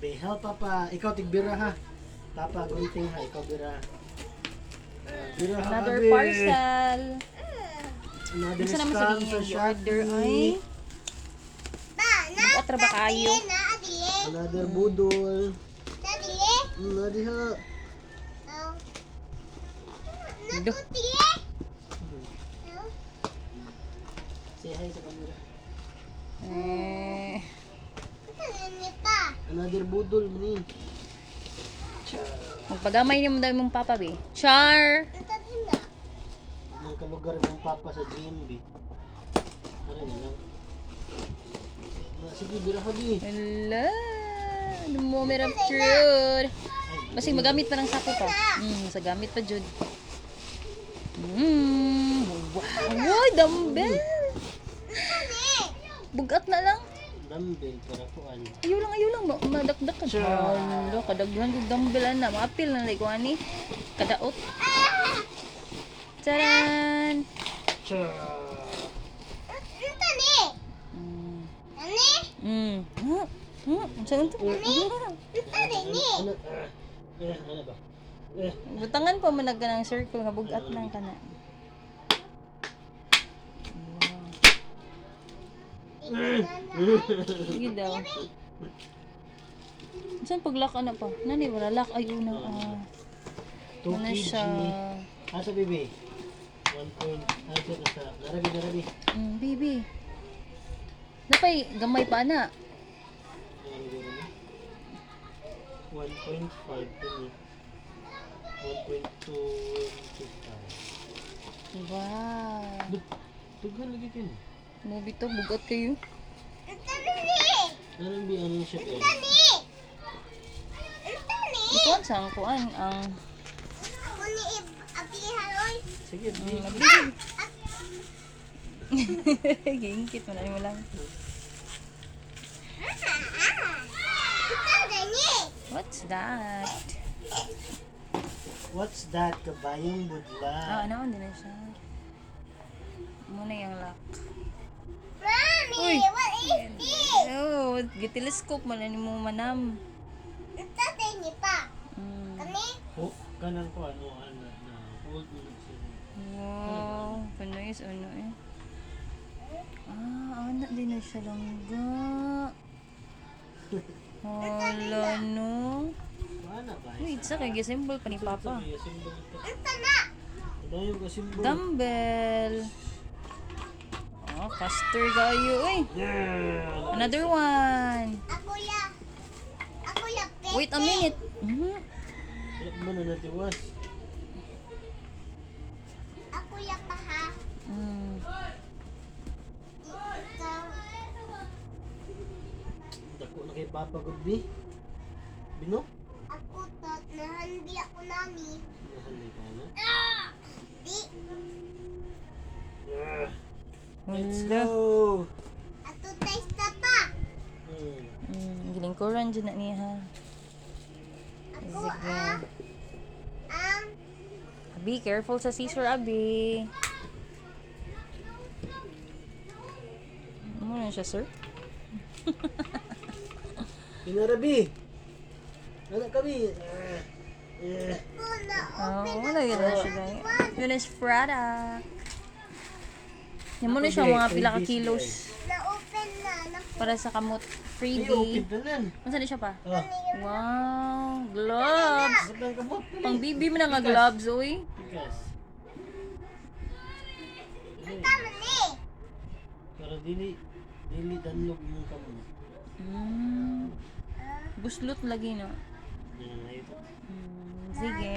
Okay, help Papa. Ikaw tigbira ha. Papa, gunting ha. Ikaw bira. Bira ha, Another Abi. parcel. Another Gusto naman scam sabihin sa yung order ay Shopee. mag-atra ba kayo? Another budol. Nadi ha. Duh. Say hi sa camera. Eh, Another budol ni. magpagamay niyo mo dahil mong papa, be. Char! Ang kalugar ng Papa sa GMB. Ano lang. Sige, bira ka di. Hala! The moment of truth. Basig magamit pa ng sako pa. Sa gamit pa, Jud. Wow! Uy, dumbbell! Bugat na lang. Dumbbell para kuan. Ayaw lang. Madakdak ka. Hala, kadaghan yung dumbbell na. Maapil na like ani. Kadaot. Taran! Cha. Saan ito? Ano? Ano ba? Butangan pa mo nagka ng circle nga bugat lang ka na. Sige daw. Saan pag-lock na pa? Nani, wala lock. Ayun na. 2 Ano kg. siya? Asa bebe? 1 point. Asa nasa. Narabi. Baby. Napay, gamay pa na. 1.5 kini. 1.225. Wow. Tugan lagi kin. Movie to, bugat kayo. Anong bi ano siya eh? Ikuan sa kuan ang Sige, di. nabili. Gingkit mo na mo lang. What's that? What's that? Kabayong budla. Ano din na siya. Muna yung lock. Mommy, Uy. what is this? Oh, gitelescope man ni mo manam. Ito din pa. Kani? Oh, kanan ko ano na hold mo siya. Wow, panayos ano eh. Anak din na siya langga. Hala no. Wala ba? Wait, sa kay symbol pa ni Papa. Ito na. Ano yung kasimbol? Dumbbell. Oh, faster kayo. Uy, Yeah. another one. Ako ya. Wait a minute. Wala mo na natiwas. Ako ya pa ha. Ito. Dako na kay Papa Gudbi. Bino? Ako to. Nahandi ako nami. Nahali ka na. Di. Yeah. Let's Hala. go. Ato tayo na pa. Gilingkuran dyan na niya ha. Ako Sige. ang Abi, careful sa scissor, Abi. Ano na siya, sir? Pinarabi. Anak kami. una. Wala yun na siya dahil. Finished product. Yan mo na siya mga pila ka kilos Na-open na. para sa kamot. Open Freebie. na nan. Saan na siya pa? Ah, Wow, gloves. sabang kamot. Pang bibi mo na nga gloves, uy. Tigas. Tama ni. Para dili danlog yung kamot. Buslot lagi, no? Yan, ayun. Sige.